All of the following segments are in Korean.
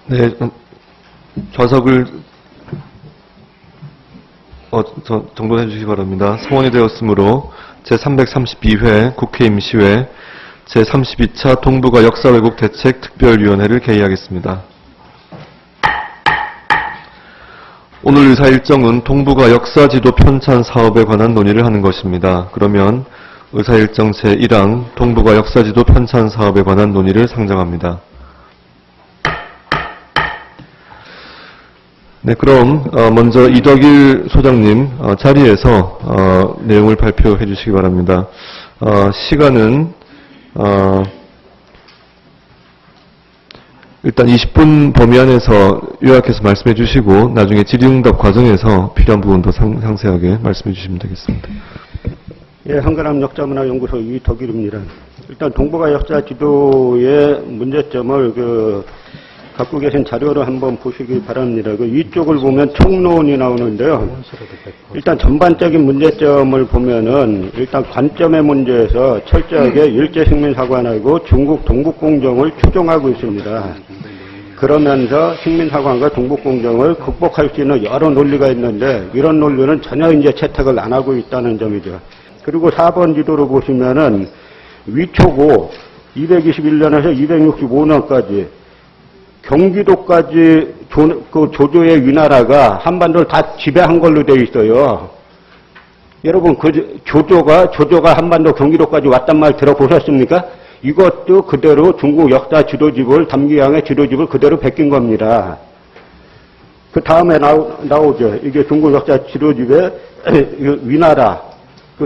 네, 좌석을 정돈해 주시기 바랍니다. 성원이 되었으므로 제332회 국회 임시회 제32차 동북아 역사왜곡 대책 특별위원회를 개의하겠습니다. 오늘 의사 일정은 동북아 역사지도 편찬 사업에 관한 논의를 하는 것입니다. 그러면 의사 일정 제1항 동북아 역사지도 편찬 사업에 관한 논의를 상정합니다. 네, 그럼 먼저 이덕일 소장님 자리에서 내용을 발표해 주시기 바랍니다. 시간은 일단 20분 범위 안에서 요약해서 말씀해 주시고 나중에 질의응답 과정에서 필요한 부분 더 상세하게 말씀해 주시면 되겠습니다. 예, 한가람 역사문화연구소 이덕일입니다. 일단 동북아 역사 지도의 문제점을 갖고 계신 자료를 한번 보시기 바랍니다. 이쪽을 보면 총론이 나오는데요. 일단 전반적인 문제점을 보면은 일단 관점의 문제에서 철저하게 일제식민사관하고 중국 동북공정을 추종하고 있습니다. 그러면서 식민사관과 동북공정을 극복할 수 있는 여러 논리가 있는데 이런 논리는 전혀 이제 채택을 안 하고 있다는 점이죠. 그리고 4번 지도를 보시면은 위초고 221년에서 265년까지 경기도까지 조조의 위나라가 한반도를 다 지배한 걸로 되어 있어요. 여러분, 조조가 한반도 경기도까지 왔단 말 들어보셨습니까? 이것도 그대로 중국 역사 지도집을, 담기양의 지도집을 그대로 베낀 겁니다. 그 다음에 나오죠. 이게 중국 역사 지도집의 위나라,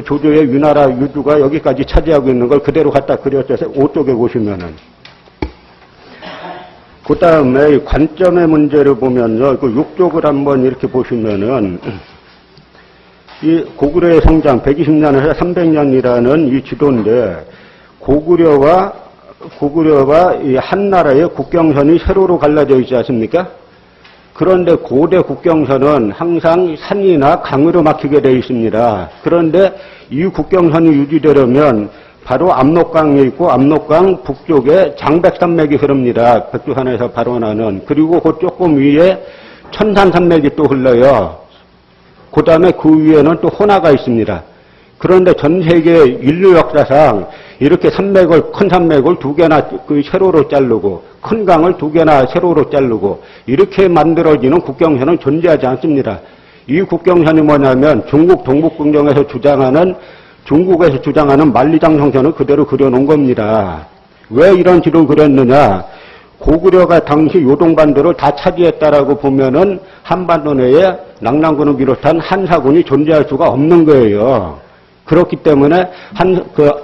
조조의 위나라 유두가 여기까지 차지하고 있는 걸 그대로 갖다 그렸어요. 5쪽에 보시면은. 그 다음에 관점의 문제를 보면요. 6쪽을 한번 이렇게 보시면은, 이 고구려의 성장 120년에서 300년이라는 이 지도인데, 고구려와 이 한나라의 국경선이 세로로 갈라져 있지 않습니까? 그런데 고대 국경선은 항상 산이나 강으로 막히게 되어 있습니다. 그런데 이 국경선이 유지되려면 바로 압록강이 있고 압록강 북쪽에 장백산맥이 흐릅니다. 백두산에서 발원하는. 그리고 그 조금 위에 천산산맥이 또 흘러요. 그 다음에 그 위에는 또 호나가 있습니다. 그런데 전 세계 인류 역사상 이렇게 큰 산맥을 두 개나 세로로 자르고 큰 강을 두 개나 세로로 자르고 이렇게 만들어지는 국경선은 존재하지 않습니다. 이 국경선이 뭐냐면 중국 동북공정에서 중국에서 주장하는 만리장성선을 그대로 그려놓은 겁니다. 왜 이런 지도를 그렸느냐? 고구려가 당시 요동반도를 다 차지했다라고 보면은 한반도 내에 낙랑군을 비롯한 한사군이 존재할 수가 없는 거예요. 그렇기 때문에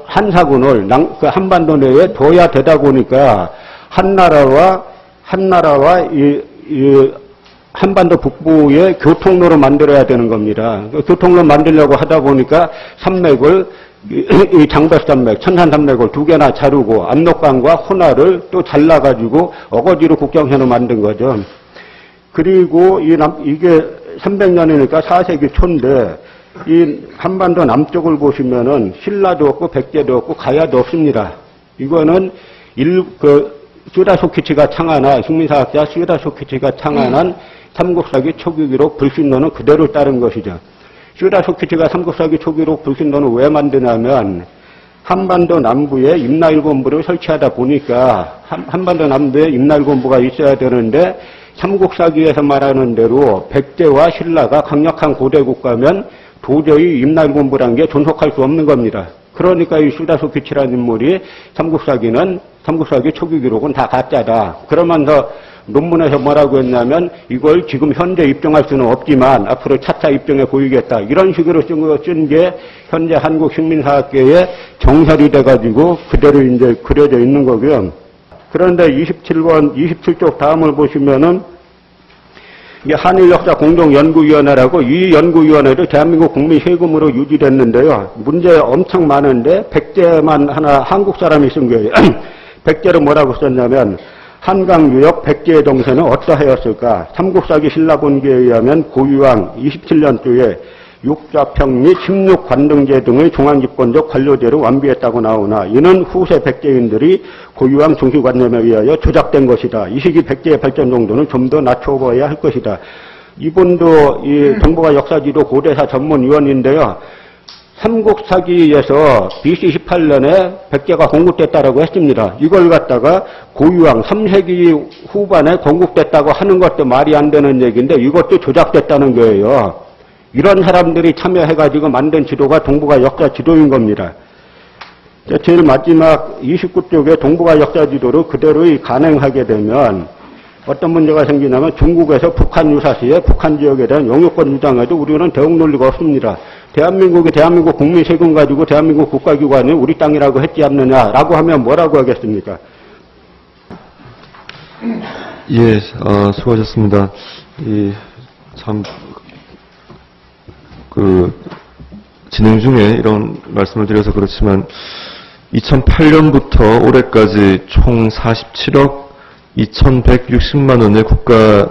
한사군을 한반도 내에 둬야 되다 보니까 한나라와 이 한반도 북부의 교통로를 만들어야 되는 겁니다. 교통로 만들려고 하다 보니까 산맥을, 이 장백산맥, 천산산맥을 두 개나 자르고 압록강과 호나를 또 잘라가지고 어거지로 국경선을 만든 거죠. 그리고 이게 300년이니까 4세기 초인데 이 한반도 남쪽을 보시면은 신라도 없고 백제도 없고 가야도 없습니다. 이거는 슈다소키치가 창안한, 식민사학자 슈다소키치가 창안한 삼국사기 초기기록 불신론은 그대로 따른 것이죠. 슈다소키치가 삼국사기 초기록 불신론을 왜 만드냐면 한반도 남부에 임나일본부를 설치하다 보니까 한반도 남부에 임나일본부가 있어야 되는데 삼국사기에서 말하는 대로 백제와 신라가 강력한 고대 국가면 도저히 임나일본부라는 게 존속할 수 없는 겁니다. 그러니까 이 슈다소키치라는 인물이 삼국사기 초기 기록은 다 가짜다. 그러면서 논문에서 뭐라고 했냐면 이걸 지금 현재 입증할 수는 없지만 앞으로 차차 입증해 보이겠다. 이런 식으로 쓴 게 현재 한국 식민사학계의 정설이 돼가지고 그대로 이제 그려져 있는 거고요. 그런데 27쪽 다음을 보시면은 이게 한일역사공동연구위원회라고 이 연구위원회도 대한민국 국민 세금으로 유지됐는데요. 문제 엄청 많은데 백제만 하나 한국 사람이 쓴 거예요. 백제를 뭐라고 썼냐면 한강 유역 백제의 동세는 어떠하였을까? 삼국사기 신라본기에 의하면 고유왕 27년도에 육좌평 및 십육관등제 등의 중앙집권적 관료제를 완비했다고 나오나 이는 후세 백제인들이 고유한 중시관념에 의하여 조작된 것이다. 이 시기 백제의 발전 정도는 좀 더 낮춰봐야 할 것이다. 이분도 이 동북아 역사지도 고대사 전문위원인데요. 삼국사기에서 BC 18년에 백제가 건국됐다라고 했습니다. 이걸 갖다가 고유왕 3세기 후반에 건국됐다고 하는 것도 말이 안 되는 얘기인데 이것도 조작됐다는 거예요. 이런 사람들이 참여해가지고 만든 지도가 동북아 역사 지도인 겁니다. 제일 마지막 29쪽에 동북아 역사 지도를 그대로 간행하게 되면 어떤 문제가 생기냐면 중국에서 북한 유사시에 북한 지역에 대한 영유권 주장에도 우리는 대응 논리가 없습니다. 대한민국이 대한민국 국민 세금 가지고 대한민국 국가기관이 우리 땅이라고 했지 않느냐라고 하면 뭐라고 하겠습니까? 예, 수고하셨습니다. 진행 중에 이런 말씀을 드려서 그렇지만 2008년부터 올해까지 총 47억 2,160만 원의 국가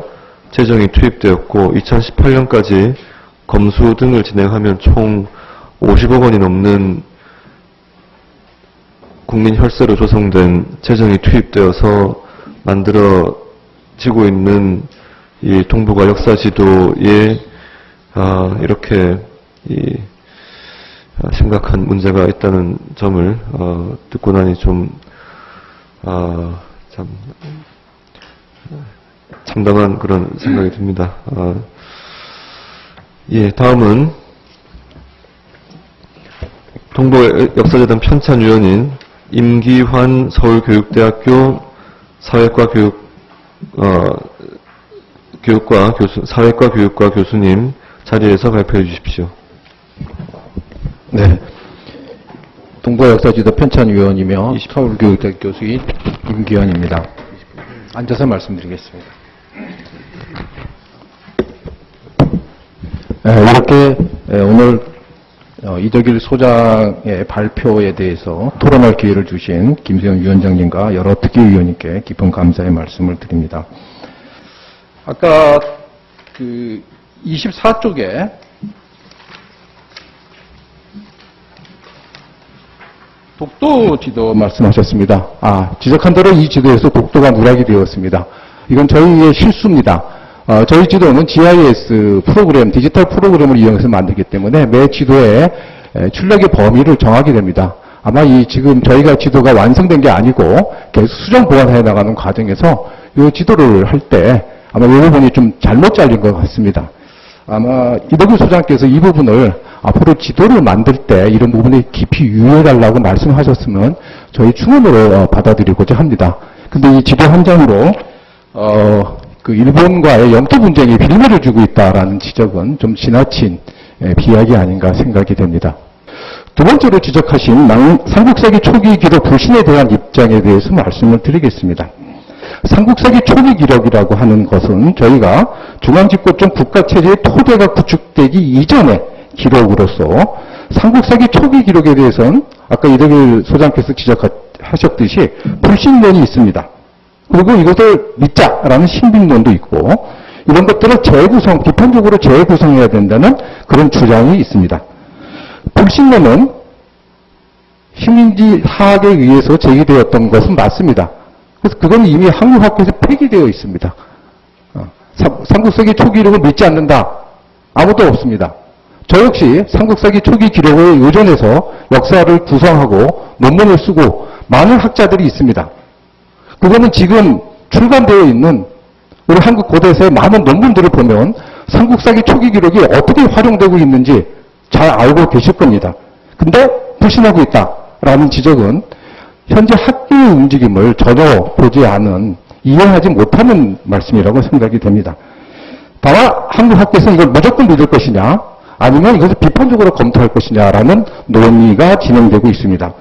재정이 투입되었고 2018년까지 검수 등을 진행하면 총 50억 원이 넘는 국민 혈세로 조성된 재정이 투입되어서 만들어지고 있는 이 동북아 역사 지도에 이렇게 심각한 문제가 있다는 점을 듣고 나니 좀 참 참담한 그런 생각이 듭니다. 예, 다음은 동북아 역사재단 편찬위원인 임기환 서울교육대학교 사회과 교육과 교수님 자리에서 발표해 주십시오. 네. 동북아 역사지도 편찬위원이며 서울교육대학교 교수인 임기환입니다. 앉아서 말씀드리겠습니다. 이렇게 오늘 이덕일 소장의 발표에 대해서 토론할 기회를 주신 김세현 위원장님과 여러 특위위원님께 깊은 감사의 말씀을 드립니다. 아까 24쪽에 독도 지도 말씀하셨습니다. 지적한 대로 이 지도에서 독도가 누락이 되었습니다. 이건 저희의 실수입니다. 저희 지도는 GIS 프로그램, 디지털 프로그램을 이용해서 만들기 때문에 매 지도에 출력의 범위를 정하게 됩니다. 아마 지금 저희가 지도가 완성된 게 아니고 계속 수정 보완해 나가는 과정에서 이 지도를 할 때 아마 이 부분이 좀 잘못 잘린 것 같습니다. 아마 이덕일 소장께서 이 부분을 앞으로 지도를 만들 때 이런 부분에 깊이 유의해달라고 말씀하셨으면 저희 충원으로 받아들이고자 합니다. 근데 이 지도 한 장으로 일본과의 영토 분쟁에 빌미를 주고 있다라는 지적은 좀 지나친 비약이 아닌가 생각이 됩니다. 두 번째로 지적하신 삼국사기 초기 기록 불신에 대한 입장에 대해서 말씀을 드리겠습니다. 삼국사기 초기 기록이라고 하는 것은 저희가 중앙집권적 국가체제의 토대가 구축되기 이전의 기록으로서 삼국사기 초기 기록에 대해서는 아까 이덕일 소장께서 지적하셨듯이 불신론이 있습니다. 그리고 이것을 믿자라는 신빙론도 있고 이런 것들을 비판적으로 재구성해야 된다는 그런 주장이 있습니다. 불신론은 식민지 하학에 의해서 제기되었던 것은 맞습니다. 그래서 그건 이미 한국학교에서 폐기되어 있습니다. 삼국사기 초기 기록을 믿지 않는다. 아무도 없습니다. 저 역시 삼국사기 초기 기록을 의존해서 역사를 구성하고 논문을 쓰고 많은 학자들이 있습니다. 그거는 지금 출간되어 있는 우리 한국 고대사의 많은 논문들을 보면 삼국사기 초기 기록이 어떻게 활용되고 있는지 잘 알고 계실 겁니다. 근데 불신하고 있다라는 지적은 현재 학교의 움직임을 전혀 보지 않은, 이해하지 못하는 말씀이라고 생각이 됩니다. 다만 한국 학교에서는 이걸 무조건 믿을 것이냐 아니면 이것을 비판적으로 검토할 것이냐라는 논의가 진행되고 있습니다.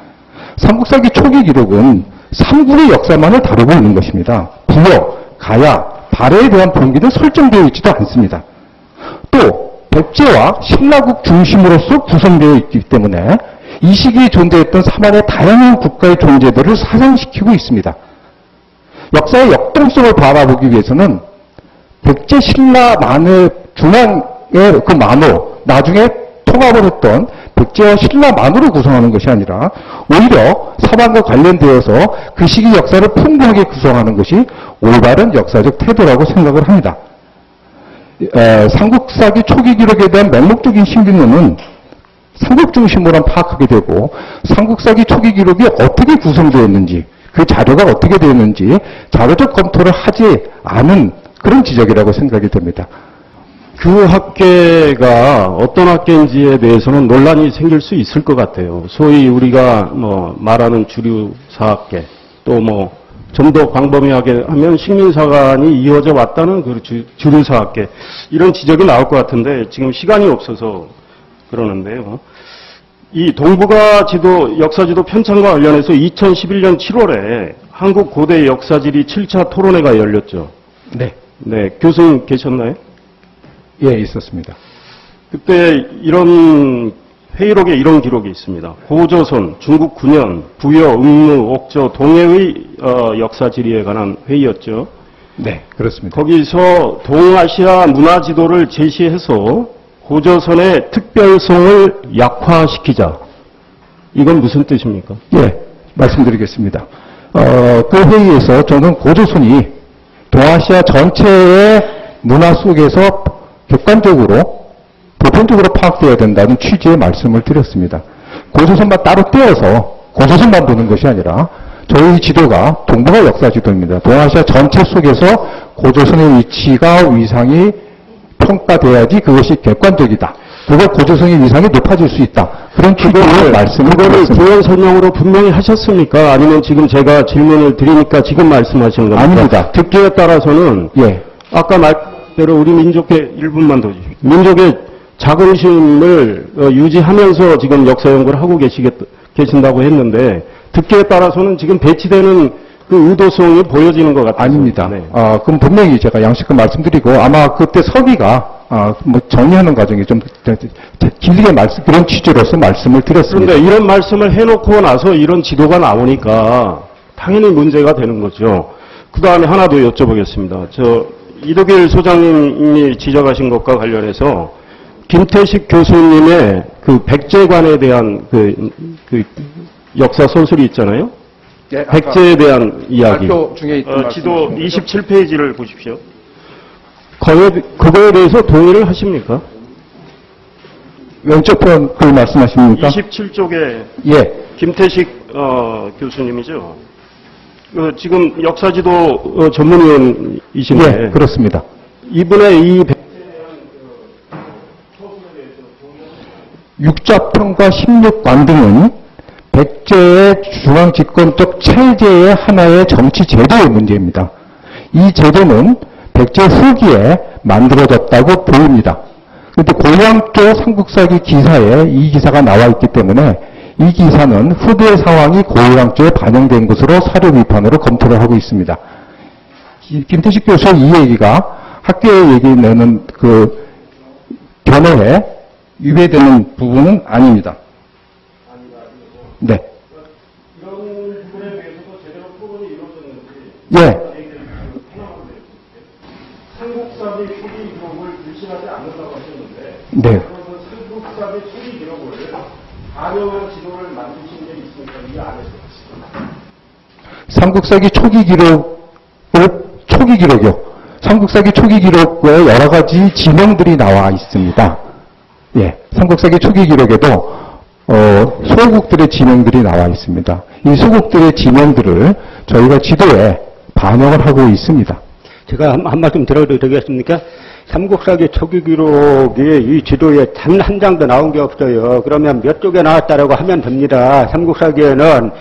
삼국사기 초기 기록은 삼국의 역사만을 다루고 있는 것입니다. 부여, 가야, 발해에 대한 분기는 설정되어 있지도 않습니다. 또 백제와 신라국 중심으로서 구성되어 있기 때문에 이 시기에 존재했던 사만의 다양한 국가의 존재들을 사상시키고 있습니다. 역사의 역동성을 바라보기 위해서는 백제 신라 만의 중앙의 그 만호, 나중에 통합을 했던 백제와 신라만으로 구성하는 것이 아니라 오히려 서방과 관련되어서 그 시기 역사를 풍부하게 구성하는 것이 올바른 역사적 태도라고 생각을 합니다. 삼국사기 초기 기록에 대한 맹목적인 신빙론은 삼국 중심으로 파악하게 되고 삼국사기 초기 기록이 어떻게 구성되었는지 그 자료가 어떻게 되었는지 자료적 검토를 하지 않은 그런 지적이라고 생각이 됩니다. 그 학계가 어떤 학계인지에 대해서는 논란이 생길 수 있을 것 같아요. 소위 우리가 말하는 주류 사학계 또 좀 더 광범위하게 하면 식민사관이 이어져 왔다는 그 주류 사학계 이런 지적이 나올 것 같은데 지금 시간이 없어서 그러는데요. 이 동북아 지도 역사지도 편찬과 관련해서 2011년 7월에 한국 고대 역사지리 7차 토론회가 열렸죠. 네. 네, 교수님 계셨나요? 예, 있었습니다. 그때 이런 회의록에 이런 기록이 있습니다. 고조선, 중국 9년, 부여, 응무, 옥저, 동해의 역사지리에 관한 회의였죠. 네, 그렇습니다. 거기서 동아시아 문화지도를 제시해서 고조선의 특별성을 약화시키자. 이건 무슨 뜻입니까? 예, 말씀드리겠습니다. 그 회의에서 저는 고조선이 동아시아 전체의 문화 속에서 객관적으로 보편적으로 파악되어야 된다는 취지의 말씀을 드렸습니다. 고조선만 따로 떼어서 고조선만 보는 것이 아니라 저희 지도가 동북아 역사 지도입니다. 동아시아 전체 속에서 고조선의 위치가 위상이 평가돼야지 그것이 객관적이다. 그걸 고조선의 위상이 높아질 수 있다. 그런 취지의 말씀을 그거를 드렸습니다. 부연 설명으로 분명히 하셨습니까? 아니면 지금 제가 질문을 드리니까 지금 말씀하시는 겁니까? 아닙니다. 듣기에 따라서는 예, 아까 말대로 우리 민족의 1분만 더 주십시오. 민족의 자긍심을 유지하면서 지금 역사 연구를 하고 계신다고 했는데 듣기에 따라서는 지금 배치되는 그 의도성이 보여지는 것 같아요. 아닙니다. 네. 그럼 분명히 제가 양식껏 말씀드리고 아마 그때 서기가 정리하는 과정이 좀 길게 그런 취지로서 말씀을 드렸습니다. 그런데 이런 말씀을 해놓고 나서 이런 지도가 나오니까 당연히 문제가 되는 거죠. 그 다음에 하나 더 여쭤보겠습니다. 이덕일 소장님이 지적하신 것과 관련해서 김태식 교수님의 그 백제관에 대한 그 역사 서술이 있잖아요. 예, 백제에 대한 이야기. 발표 중에 있던 지도 말씀이십니다. 27페이지를 보십시오. 그거에 대해서 동의를 하십니까? 왼쪽 편 그 말씀하십니까? 27쪽에 예, 김태식 교수님이죠. 지금 역사지도 전문위원이신데 예, 그렇습니다. 이분의 이 육자평과 16관 등은 백제의 중앙집권적 체제의 하나의 정치 제도의 문제입니다. 이 제도는 백제 후기에 만들어졌다고 보입니다. 그런데 고향조 삼국사기 기사에 이 기사가 나와 있기 때문에 이 기사는 후대 상황이 고향조에 반영된 것으로 사료 비판으로 검토를 하고 있습니다. 김태식 교수의 이 얘기가 학계의 얘기 내는 그 견해에 위배되는 부분은 아닙니다. 네. 이런 부분에 대해서도 제대로 토론이 이루어졌는지 예. 삼국사기 초기 기록을 불신하지 않는다고 하셨는데 네. 그러면 삼국사기 초기 기록을 반영한 지도를 만드신 게 있습니까? 이 안에서. 삼국사기 초기 기록이요. 삼국사기 초기 기록에 여러 가지 지명들이 나와 있습니다. 예. 삼국사기 초기 기록에도 소국들의 지명들이 나와 있습니다. 이 소국들의 지명들을 저희가 지도에 반영을 하고 있습니다. 제가 한 말씀 드려도 되겠습니까? 삼국사기 초기 기록이 이 지도에 단 한 장도 나온 게 없어요. 그러면 몇 쪽에 나왔다라고 하면 됩니다. 삼국사기에는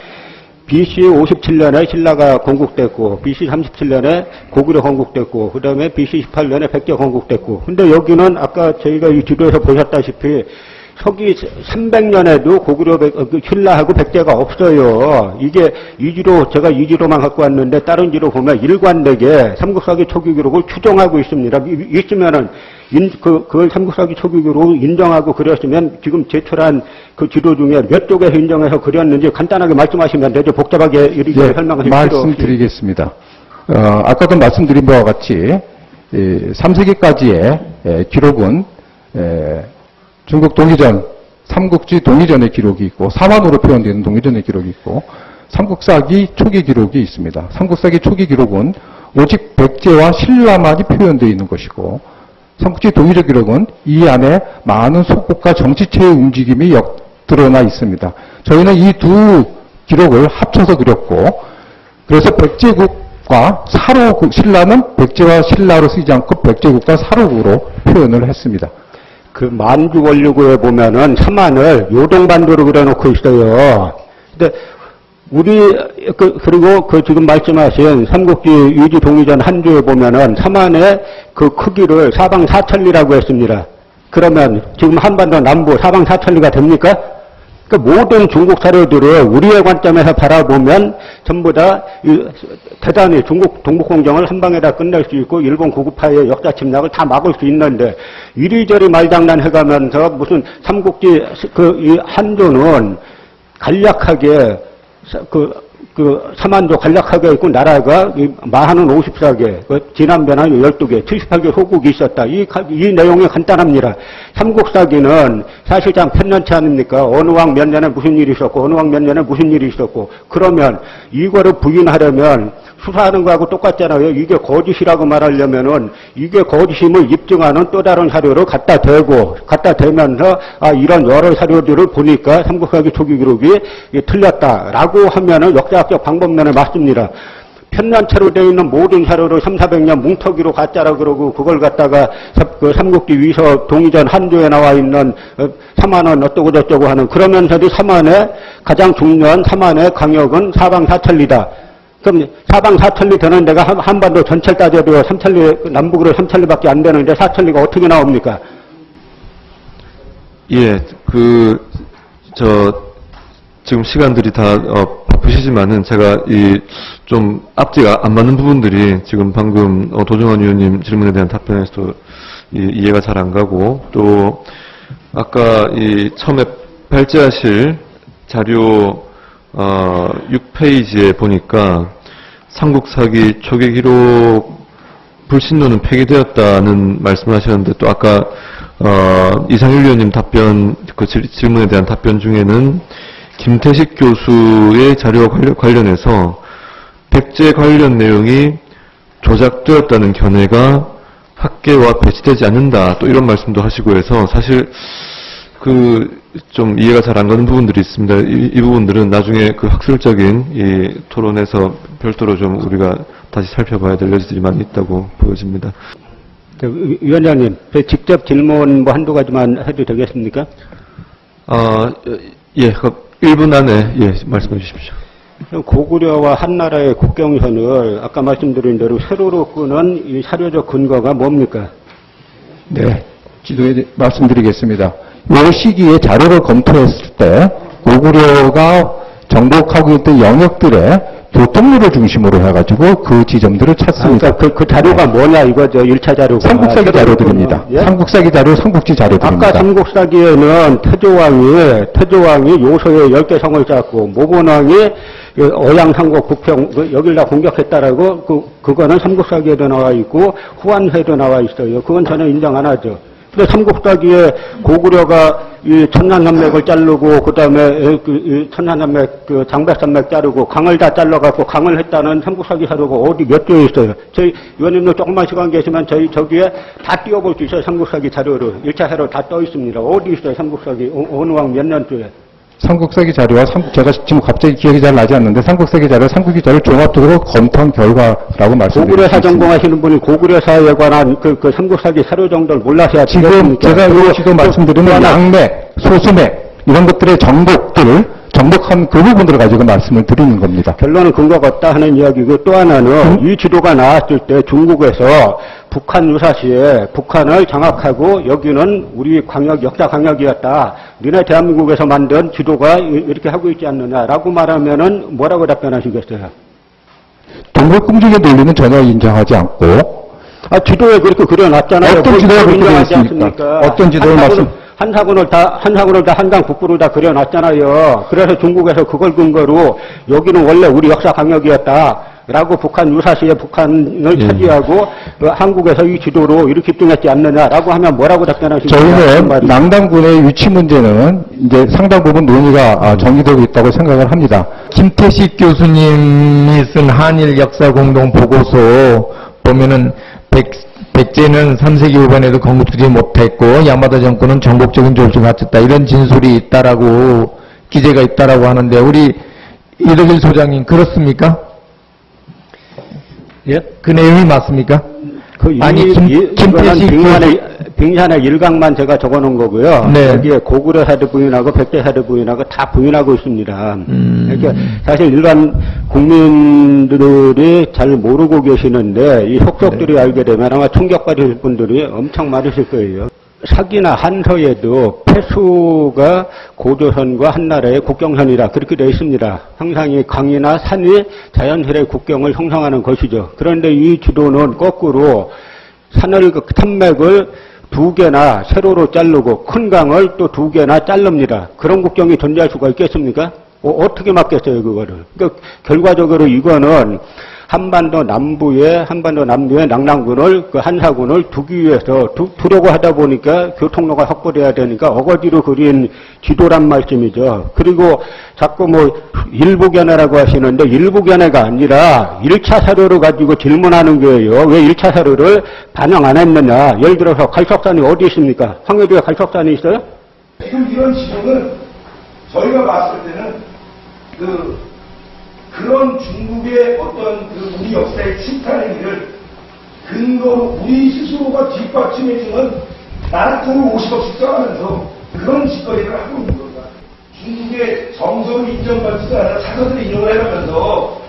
BC 57년에 신라가 건국됐고, BC 37년에 고구려 건국됐고, 그 다음에 BC 18년에 백제 건국됐고, 근데 여기는 아까 저희가 이 지도에서 보셨다시피 서기 300년에도 고구려 신라하고 백제가 없어요. 이게 이 지도, 제가 이 지도만 갖고 왔는데 다른 지도 보면 일관되게 삼국사기 초기 기록을 추정하고 있습니다. 있으면은 그걸 삼국사기 초기 기록을 인정하고 그렸으면 지금 제출한 그 지도 중에 몇 쪽에서 인정해서 그렸는지 간단하게 말씀하시면 되죠. 복잡하게 이렇게 설명하실 필요 없이. 말씀드리겠습니다. 아까도 말씀드린 바와 같이 3세기까지의 기록은 중국 동이전, 삼국지 동이전의 기록이 있고, 사만으로 표현되는 동이전의 기록이 있고, 삼국사기 초기 기록이 있습니다. 삼국사기 초기 기록은 오직 백제와 신라만이 표현되어 있는 것이고, 삼국지 동이전 기록은 이 안에 많은 속국과 정치체의 움직임이 드러나 있습니다. 저희는 이 두 기록을 합쳐서 그렸고, 그래서 백제국과 사로국, 신라는 백제와 신라로 쓰이지 않고 백제국과 사로국으로 표현을 했습니다. 그 만주 원류구에 보면은 삼안을 요동반도로 그려놓고 있어요. 근데 그리고 그 지금 말씀하신 삼국지 위지 동이전 한주에 보면은 삼안의 그 크기를 사방사천리라고 했습니다. 그러면 지금 한반도 남부 사방사천리가 됩니까? 그 모든 중국 사료들을 우리의 관점에서 바라보면 전부 다 대단히 중국 동북공정을 한 방에다 끝낼 수 있고 일본 구구파의 역사 침략을 다 막을 수 있는데 이리저리 말장난해가면서 무슨 삼국지 이 한조는 간략하게 삼한조 간략하게 있고 나라가 마하는 54개, 진안변은 12개, 78개 소국이 있었다. 이 내용이 간단합니다. 삼국사기는 사실상 편년치 아닙니까? 어느 왕 몇 년에 무슨 일이 있었고, 어느 왕 몇 년에 무슨 일이 있었고, 그러면 이거를 부인하려면 수사하는 거하고 똑같잖아요. 이게 거짓이라고 말하려면은 이게 거짓임을 입증하는 또 다른 사료를 갖다 대면서 이런 여러 사료들을 보니까 삼국사기 초기 기록이 틀렸다라고 하면은 역사학적 방법론에 맞습니다. 편년체로 되어 있는 모든 사료를 300~400년 뭉터기로 가짜라 그러고 그걸 갖다가 그 삼국지 위서 동이전 한조에 나와 있는 삼안은 어떠고 저쩌고 하는 그러면서도 삼안의 가장 중요한 삼안의 강역은 사방사천리다. 그럼 사방사천리 되는 데가 한반도 전체를 따져도 남북으로 3천리밖에 안 되는데 4천리가 어떻게 나옵니까? 예, 지금 시간들이 다 바쁘시지만은 제가 좀 앞뒤가 안 맞는 부분들이 지금 방금 도정환 의원님 질문에 대한 답변에서도 이해가 잘 안 가고 또 아까 처음에 발제하실 자료 6페이지에 보니까 삼국사기 초기 기록 불신론은 폐기되었다는 말씀을 하셨는데 또 아까 이상일 의원님 질문에 대한 답변 중에는 김태식 교수의 자료와 관련해서 백제 관련 내용이 조작되었다는 견해가 학계와 배치되지 않는다 또 이런 말씀도 하시고 해서 사실 좀 이해가 잘 안 가는 부분들이 있습니다. 이 부분들은 나중에 학술적인 토론에서 별도로 좀 우리가 다시 살펴봐야 될 여지들이 많이 있다고 보여집니다. 위원장님, 직접 질문 한두 가지만 해도 되겠습니까? 예, 1분 안에 말씀해 주십시오. 고구려와 한나라의 국경선을 아까 말씀드린 대로 세로로 끄는 이 사료적 근거가 뭡니까? 네, 지도에 말씀드리겠습니다. 이 시기에 자료를 검토했을 때 고구려가 정복하고 있던 영역들의 교통로를 중심으로 해가지고 그 지점들을 찾습니다. 그러니까 그 자료가 뭐냐 이거죠. 1차 자료가. 삼국사기 자료들입니다. 예? 삼국사기 자료, 삼국지 자료들입니다. 아까 삼국사기에는 태조왕이 요소에 10개 성을 쌓고 모본왕이 어양삼국 북평 여기를 공격했다라고 그거는 삼국사기에도 나와 있고 후한회도 나와 있어요. 그건 전혀 인정 안 하죠. 근데 삼국사기에 고구려가 이 천난산맥을 자르고 그다음에 천난산맥 장백산맥 자르고 강을 다 잘라갖고 강을 했다는 삼국사기 사료가 어디 몇 조에 있어요. 저희 의원님도 조금만 시간 계시면 저기에 다 띄워볼 수 있어요. 삼국사기 자료를 1차 사료 다 떠 있습니다. 어디 있어요? 삼국사기 어느 왕 몇 년도에. 삼국사기 자료와 제가 지금 갑자기 기억이 잘 나지 않는데 삼국사기 자료, 삼국기 자료를 종합적으로 검토한 결과라고 말씀드립니다. 고구려사 전공하시는 분이 고구려사에 관한 그 삼국사기 사료 정도를 몰라셔야 지금 제가 지금 말씀드리는 양맥, 소수맥 이런 것들의 정복한 그 부분들을 가지고 말씀을 드리는 겁니다. 결론은 근거가 없다 하는 이야기고 또 하나는 이 지도가 나왔을 때 중국에서 북한 유사시에 북한을 장악하고 여기는 우리 역사 강역이었다. 니네 대한민국에서 만든 지도가 이렇게 하고 있지 않느냐라고 말하면은 뭐라고 답변하시겠어요? 동북공정의 논리는 전혀 인정하지 않고 지도에 그렇게 그려놨잖아요. 어떤 지도에 그렇게 되어 있습니까? 어떤 지도를 한사군을 다 한강 북부로 다 그려놨잖아요. 그래서 중국에서 그걸 근거로 여기는 원래 우리 역사 강역이었다라고 북한 유사시에 북한을 차지하고 한국에서 이 지도로 이렇게 입증했지 않느냐라고 하면 뭐라고 답변하십니까? 저희는 낭당군의 위치 문제는 이제 상당 부분 논의가 정리되고 있다고 생각을 합니다. 김태식 교수님이 쓴 한일 역사 공동 보고서 보면은 백제는 3세기 후반에도 건국주지 못했고 야마다 정권은 전국적인 조직을 갖췄다 이런 진술이 있다라고 기재가 있다라고 하는데 우리 이덕일 소장님 그렇습니까? 예? 그 내용이 맞습니까? 아니 김태식 빙산의 일각만 제가 적어놓은 거고요. 네. 여기에 고구려 사대 부인하고 백제 사대 부인하고 다 부인하고 있습니다. 그러니까 사실 일반 국민들이 잘 모르고 계시는데 이 속속들이 알게 되면 아마 충격받으실 분들이 엄청 많으실 거예요. 사기나 한서에도 폐수가 고조선과 한나라의 국경선이라 그렇게 되어 있습니다. 항상 이 강이나 산이 자연스레 국경을 형성하는 것이죠. 그런데 이 지도는 거꾸로 산맥을 두 개나 세로로 자르고 큰 강을 또 두 개나 자릅니다. 그런 국경이 존재할 수가 있겠습니까? 어떻게 막겠어요, 그거를. 그러니까 결과적으로 이거는 한반도 남부에 낭랑군을, 한사군을 두기 위해서, 두려고 하다 보니까 교통로가 확보돼야 되니까 어거지로 그린 지도란 말씀이죠. 그리고 자꾸 일부견해라고 하시는데 일부견해가 아니라 1차 사료를 가지고 질문하는 거예요. 왜 1차 사료를 반영 안 했느냐. 예를 들어서 갈석산이 어디 있습니까? 황해도에 갈석산이 있어요? 지금 이런 지도는 저희가 봤을 때는 그런 중국의 어떤 우리 역사의 침탈 행위를 근거로 우리 스스로가 뒷받침해주는 나라통을 50억씩 써가면서 그런 짓거리를 하고 있는 겁니다. 중국의 정서로 인정받지도 않아 자서들이 인정을 해가면서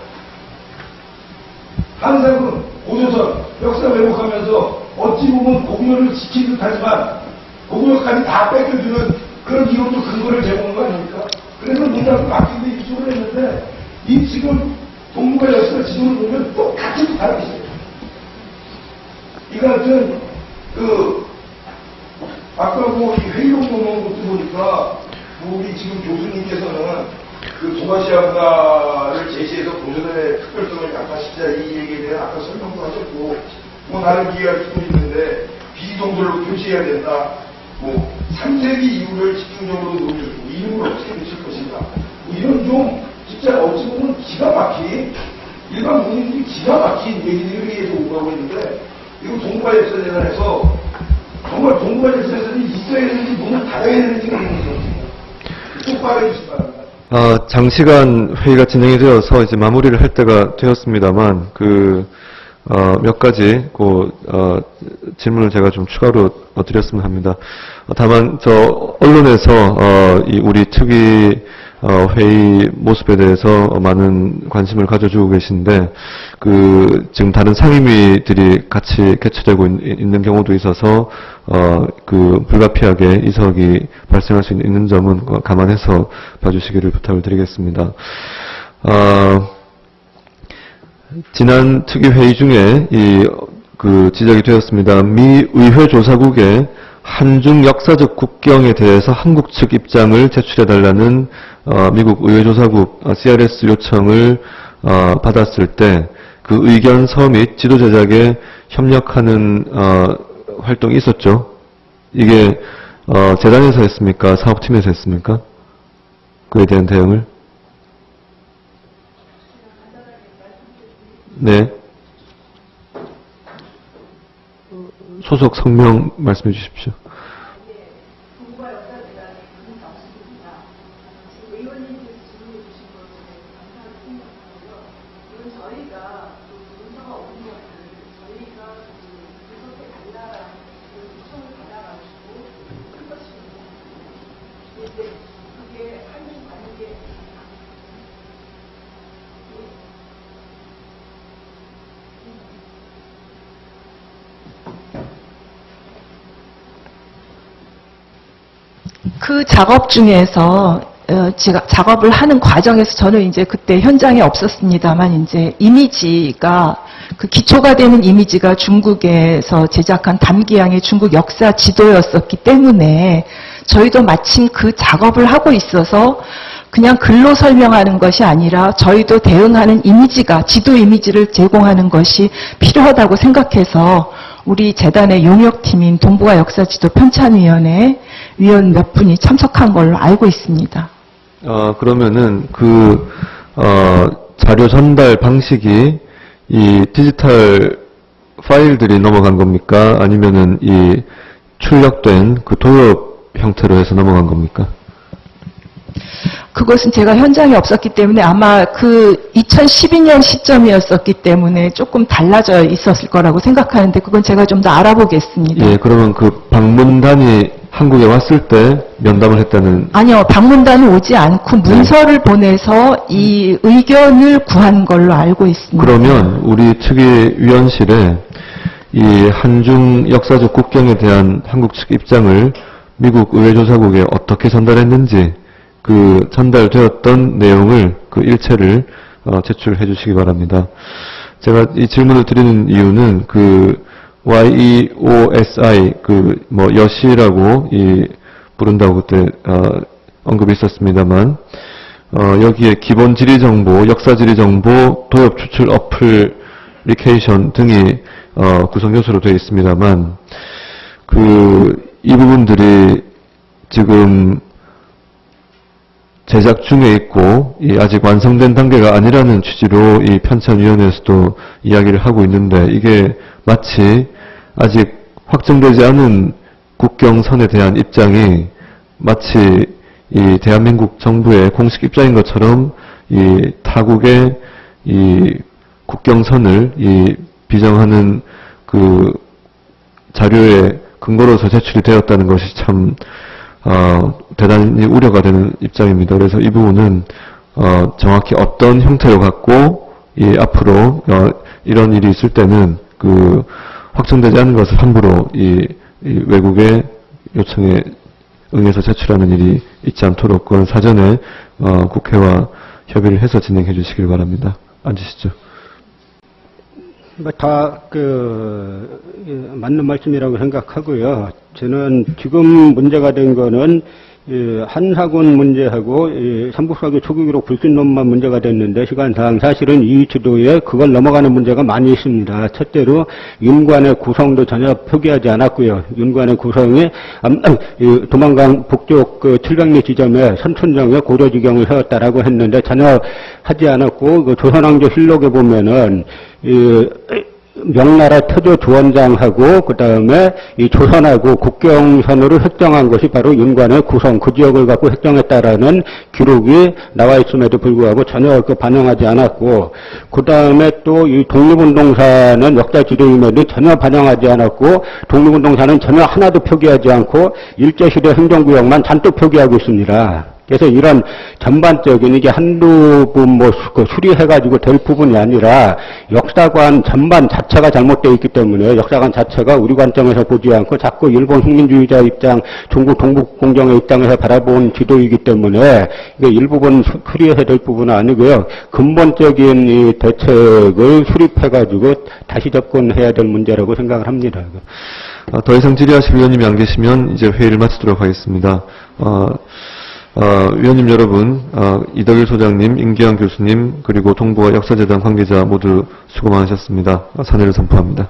한사군, 고조선, 역사 왜곡하면서 어찌 보면 고구려를 지킨 듯 하지만 고구려까지 다 뺏겨주는 그런 이론도 근거를 제공한 거 아닙니까? 그래서 문장도 바뀌는데 입수를 했는데 이 지금 동북아 역사 지도를 보면 똑같이 다르게 있어요. 이거 하여튼 아까 회의록 놓은 것도 보니까 우리 지금 교수님께서는 동아시아 문화를 제시해서 고전의 특별성을 약화시키자 이 얘기에 대한 아까 설명도 하셨고 다른 기회가 또 있는데 비동설로 표시해야 된다. 3세기 이후를 집중적으로 논의해주고 이름을 어떻게 붙일 것인가. 이런 좀 진짜 어찌 보면 기가 막힌 일반 국민들이 기가 막힌 얘기들을 위해서 오가고 있는데 이거 동북아 역사재단에서 정말 동북아 역사재단이 있어야 되는지 문을 닫아야 되는지가 있는 거죠. 똑바로 해주시기 바랍니다. 장시간 회의가 진행이 되어서 이제 마무리를 할 때가 되었습니다만 몇 가지 질문을 제가 좀 추가로 드렸으면 합니다. 다만 언론에서 이 우리 특위 회의 모습에 대해서 많은 관심을 가져주고 계신데 지금 다른 상임위들이 같이 개최되고 있는 경우도 있어서 불가피하게 이석이 발생할 수 있는 점은 감안해서 봐주시기를 부탁을 드리겠습니다. 지난 특위 회의 중에 지적이 되었습니다. 미 의회 조사국에 한중 역사적 국경에 대해서 한국 측 입장을 제출해달라는 미국 의회 조사국 CRS 요청을 받았을 때 그 의견서 및 지도 제작에 협력하는 활동이 있었죠. 이게 재단에서 했습니까? 사업팀에서 했습니까? 그에 대한 대응을? 네. 소속 성명 말씀해 주십시오. 그 작업 중에서 작업을 하는 과정에서 저는 이제 그때 현장에 없었습니다만 이제 이미지가 그 기초가 되는 이미지가 중국에서 제작한 담기양의 중국 역사 지도였었기 때문에 저희도 마침 그 작업을 하고 있어서 그냥 글로 설명하는 것이 아니라 저희도 대응하는 이미지가, 지도 이미지를 제공하는 것이 필요하다고 생각해서 우리 재단의 용역팀인 동북아 역사지도 편찬위원회 위원 몇 분이 참석한 걸로 알고 있습니다. 그러면은 자료 전달 방식이 이 디지털 파일들이 넘어간 겁니까? 아니면은 이 출력된 그 도엽 형태로 해서 넘어간 겁니까? 그것은 제가 현장에 없었기 때문에 아마 그 2012년 시점이었었기 때문에 조금 달라져 있었을 거라고 생각하는데 그건 제가 좀 더 알아보겠습니다. 예, 그러면 그 방문단이 한국에 왔을 때 면담을 했다는. 아니요, 방문단은 오지 않고 문서를 보내서 이 의견을 구한 걸로 알고 있습니다. 그러면 우리 측의 위원실에 이 한중 역사적 국경에 대한 한국 측 입장을 미국 의회조사국에 어떻게 전달했는지 그 전달되었던 내용을 그 일체를 제출해 주시기 바랍니다. 제가 이 질문을 드리는 이유는 그 YEOSI 여시라고 부른다고 그때 언급이 있었습니다만 여기에 기본 지리 정보, 역사 지리 정보, 도엽 추출 어플리케이션 등이 구성 요소로 되어 있습니다만 이 부분들이 지금 제작 중에 있고 아직 완성된 단계가 아니라는 취지로 이 편찬위원회에서도 이야기를 하고 있는데 이게 마치 아직 확정되지 않은 국경선에 대한 입장이 마치 이 대한민국 정부의 공식 입장인 것처럼 이 타국의 이 국경선을 비정하는 그 자료의 근거로서 제출이 되었다는 것이 참 대단히 우려가 되는 입장입니다. 그래서 이 부분은 정확히 어떤 형태로 갖고 앞으로 이런 일이 있을 때는 확정되지 않은 것을 함부로 외국의 요청에 응해서 제출하는 일이 있지 않도록 그건 사전에 국회와 협의를 해서 진행해 주시길 바랍니다. 앉으시죠. 다 맞는 말씀이라고 생각하고요. 저는 지금 문제가 된 거는 한사군 문제하고 삼국사기 초기기록 불신론만 문제가 됐는데 시간상 사실은 이 지도에 그걸 넘어가는 문제가 많이 있습니다. 첫째로 윤관의 구성도 전혀 표기하지 않았고요. 윤관의 구성이 도만강 북쪽 700리 지점에 선춘정에 고려지경을 세웠다라고 했는데 전혀 하지 않았고 조선왕조 실록에 보면은 명나라 태조 조원장하고 그 다음에 이 조선하고 국경선으로 획정한 것이 바로 윤관의 구성, 그 지역을 갖고 획정했다라는 기록이 나와 있음에도 불구하고 전혀 반영하지 않았고, 그 다음에 또 이 독립운동사는 역사 지도임에도 전혀 반영하지 않았고, 독립운동사는 전혀 하나도 표기하지 않고 일제시대 행정구역만 잔뜩 표기하고 있습니다. 그래서 이런 전반적인 이게 한두 분 수리해가지고 될 부분이 아니라 역사관 전반 자체가 잘못되어 있기 때문에 역사관 자체가 우리 관점에서 보지 않고 자꾸 일본 식민주의자 입장, 중국 동북공정의 입장에서 바라본 지도이기 때문에 이게 일부분 수리해야 될 부분은 아니고요. 근본적인 이 대책을 수립해가지고 다시 접근해야 될 문제라고 생각을 합니다. 더 이상 질의하실 위원님이 안 계시면 이제 회의를 마치도록 하겠습니다. 위원님 여러분, 이덕일 소장님, 임기환 교수님, 그리고 동북아 역사재단 관계자 모두 수고 많으셨습니다. 사내를 선포합니다.